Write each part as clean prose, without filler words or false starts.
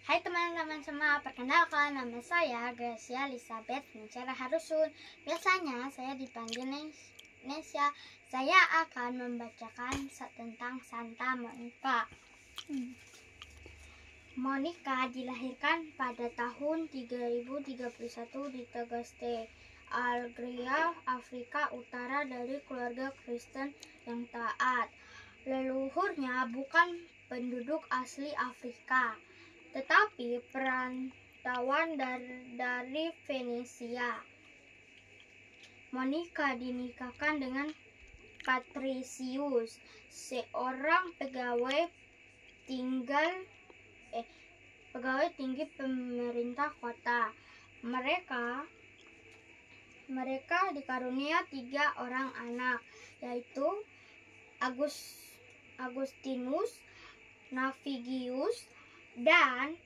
Hai teman-teman semua, perkenalkan nama saya Gracia Elizabeth Mencera Harusun. Biasanya saya dipanggil Nesya. Saya akan membacakan tentang Santa Monica. Monica dilahirkan pada tahun 3031 di Tagaste, Algeria, Afrika Utara dari keluarga Kristen yang taat. Leluhurnya bukan penduduk asli Afrika, tetapi perantauan dari Venesia. Monica dinikahkan dengan Patricius, seorang pegawai tinggi pemerintah kota. Mereka dikarunia 3 orang anak, yaitu Agustinus, Navigius, dan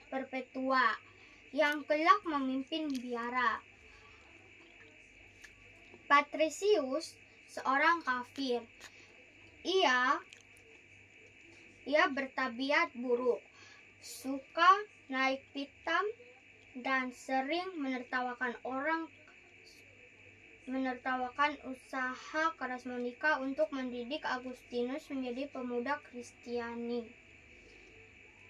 Perpetua, yang kelak memimpin biara. Patricius seorang kafir. Ia bertabiat buruk, suka naik pitam, dan sering menertawakan usaha keras Monica untuk mendidik Agustinus menjadi pemuda Kristiani.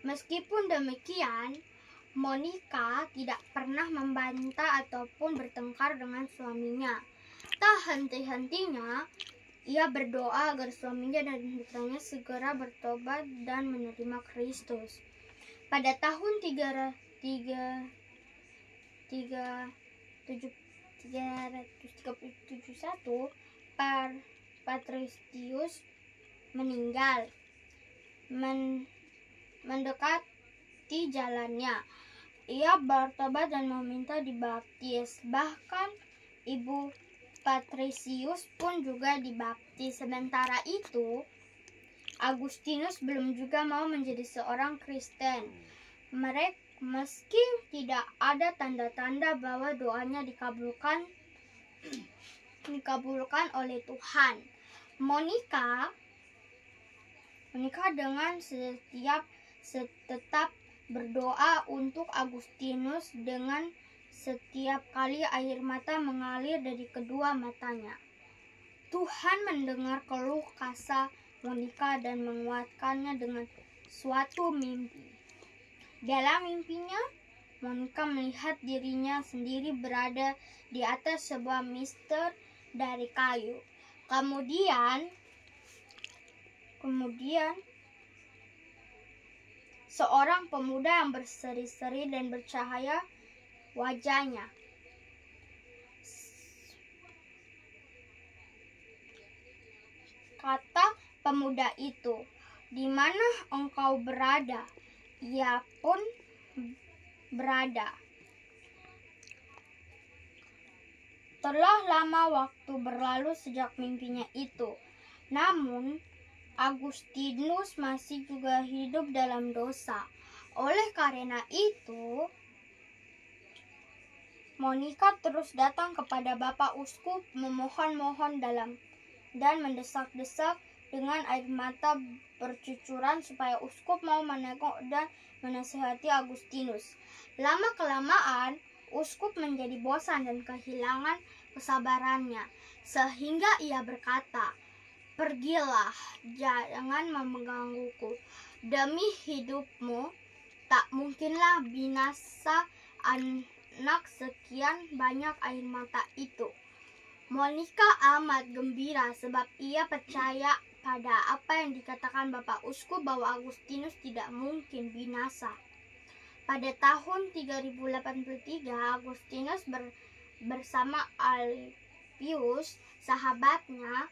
Meskipun demikian, Monica tidak pernah membantah ataupun bertengkar dengan suaminya. Tak henti-hentinya ia berdoa agar suaminya dan putranya segera bertobat dan menerima Kristus. Pada tahun 371, Patricius meninggal. Mendekati jalannya, ia bertobat dan meminta dibaptis. Bahkan ibu Patricius pun juga dibaptis. Sementara itu, Agustinus belum juga mau menjadi seorang Kristen. Meski tidak ada tanda-tanda bahwa doanya dikabulkan oleh Tuhan, Monica dengan tetap berdoa untuk Agustinus dengan setiap kali air mata mengalir dari kedua matanya. Tuhan mendengar keluh kesah Monica dan menguatkannya dengan suatu mimpi. Dalam mimpinya, Monica melihat dirinya sendiri berada di atas sebuah mister dari kayu. Kemudian seorang pemuda yang berseri-seri dan bercahaya wajahnya. Kata pemuda itu, "Di mana engkau berada?" Ia pun berada. Telah lama waktu berlalu sejak mimpinya itu, namun Agustinus masih juga hidup dalam dosa. Oleh karena itu, Monica terus datang kepada Bapak Uskup memohon-mohon dan mendesak-desak dengan air mata bercucuran supaya uskup mau menengok dan menasihati Agustinus. Lama-kelamaan, uskup menjadi bosan dan kehilangan kesabarannya, sehingga ia berkata, "Pergilah, jangan menggangguku. Demi hidupmu, tak mungkinlah binasa anak sekian banyak air mata itu." Monica amat gembira sebab ia percaya pada apa yang dikatakan Bapak Uskup bahwa Agustinus tidak mungkin binasa. Pada tahun 3083, Agustinus bersama Alpius, sahabatnya,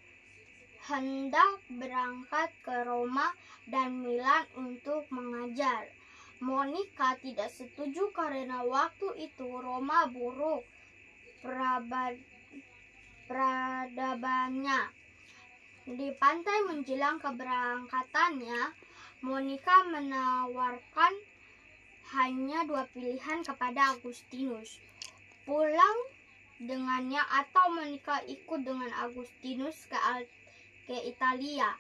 hendak berangkat ke Roma dan Milan untuk mengajar. Monica tidak setuju karena waktu itu Roma buruk peradabannya. Di pantai menjelang keberangkatannya, Monica menawarkan hanya 2 pilihan kepada Agustinus: pulang dengannya atau Monica ikut dengan Agustinus ke Italia.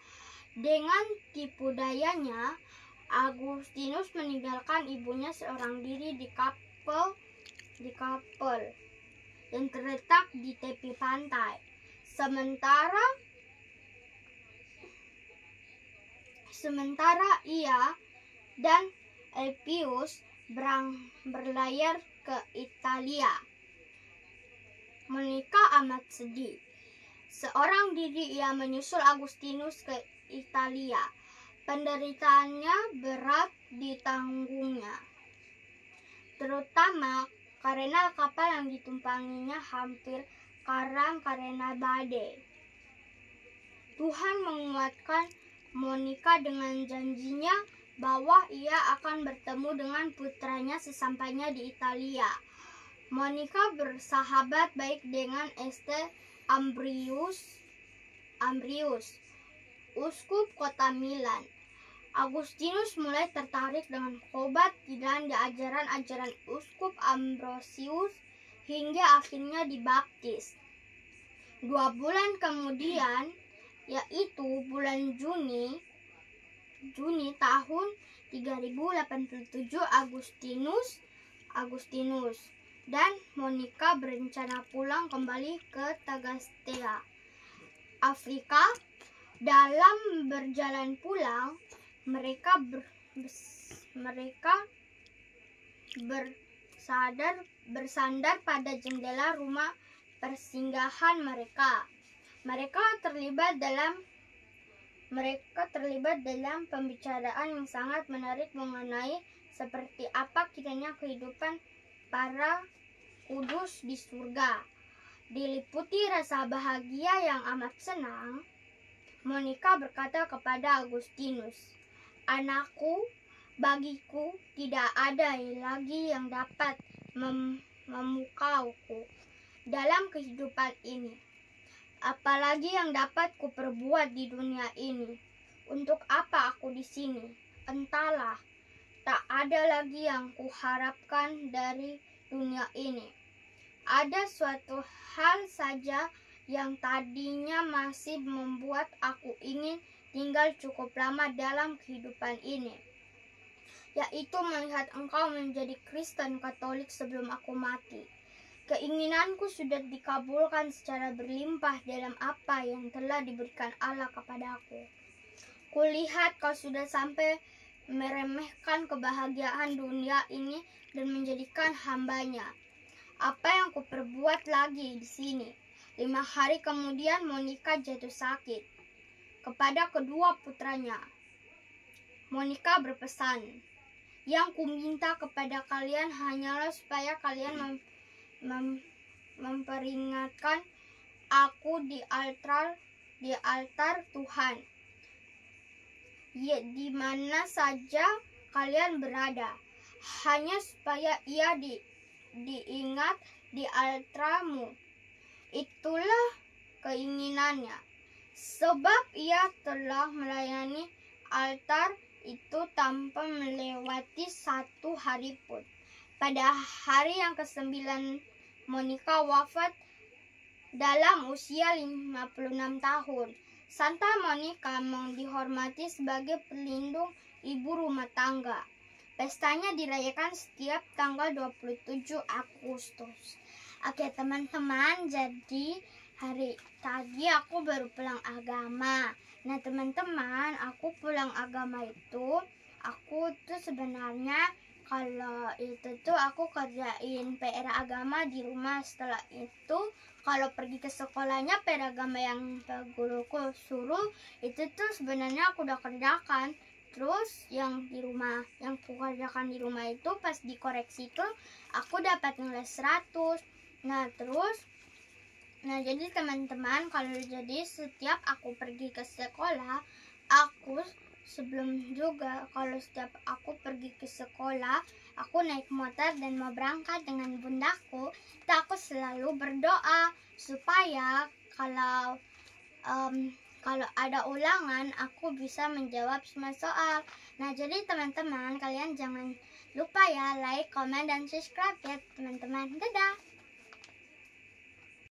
Dengan tipu dayanya, Agustinus meninggalkan ibunya seorang diri di kapel yang terletak di tepi pantai. Sementara ia dan Elpius berlayar ke Italia. Monica amat sedih. Seorang diri ia menyusul Agustinus ke Italia. Penderitaannya berat ditanggungnya, terutama karena kapal yang ditumpanginya hampir karam karena badai. Tuhan menguatkan Monica dengan janjinya bahwa ia akan bertemu dengan putranya sesampainya di Italia. Monica bersahabat baik dengan Este Ambrius, uskup kota Milan. Agustinus mulai tertarik dengan khobat dan ajaran-ajaran uskup Ambrosius hingga akhirnya dibaptis. 2 bulan kemudian, yaitu bulan Juni tahun 3087, Agustinus dan Monica berencana pulang kembali ke Tagastea, Afrika. Dalam berjalan pulang, mereka bersandar pada jendela rumah persinggahan mereka. Mereka terlibat dalam pembicaraan yang sangat menarik mengenai seperti apa kiranya kehidupan para kudus di surga. Diliputi rasa bahagia yang amat senang, Monica berkata kepada Agustinus, "Anakku, bagiku tidak ada lagi yang dapat memukauku dalam kehidupan ini. Apalagi yang dapat kuperbuat di dunia ini? Untuk apa aku di sini? Entahlah, tak ada lagi yang kuharapkan dari dunia ini. Ada suatu hal saja yang tadinya masih membuat aku ingin tinggal cukup lama dalam kehidupan ini, yaitu melihat engkau menjadi Kristen Katolik sebelum aku mati. Keinginanku sudah dikabulkan secara berlimpah dalam apa yang telah diberikan Allah kepadaku. Kulihat kau sudah sampai meremehkan kebahagiaan dunia ini dan menjadikan hambanya. Apa yang kuperbuat lagi di sini?" 5 hari kemudian Monica jatuh sakit. Kepada kedua putranya, Monica berpesan, "Yang kuminta kepada kalian hanyalah supaya kalian memperingatkan aku di altar Tuhan, di mana saja kalian berada, hanya supaya ia diingat di altarmu." Itulah keinginannya, sebab ia telah melayani altar itu tanpa melewati 1 hari pun. Pada hari yang ke-9, Monica wafat dalam usia 56 tahun. Santa Monica dihormati sebagai pelindung ibu rumah tangga. Pestanya dirayakan setiap tanggal 27 Agustus. Oke teman-teman, jadi hari tadi aku baru pulang agama. Nah teman-teman, aku pulang agama itu, aku tuh sebenarnya kalau itu tuh aku kerjain PR agama di rumah. Setelah itu kalau pergi ke sekolahnya PR agama yang guruku suruh, itu tuh sebenarnya aku udah kerjakan. Terus yang aku kerjakan di rumah itu pas dikoreksi tuh aku dapat nilai 100. Nah jadi teman-teman, kalau jadi setiap aku pergi ke sekolah, setiap aku pergi ke sekolah, aku naik motor dan mau berangkat dengan bundaku, aku selalu berdoa supaya kalau ada ulangan aku bisa menjawab semua soal. Nah jadi teman-teman, kalian jangan lupa ya like, comment, dan subscribe ya teman-teman. Dadah.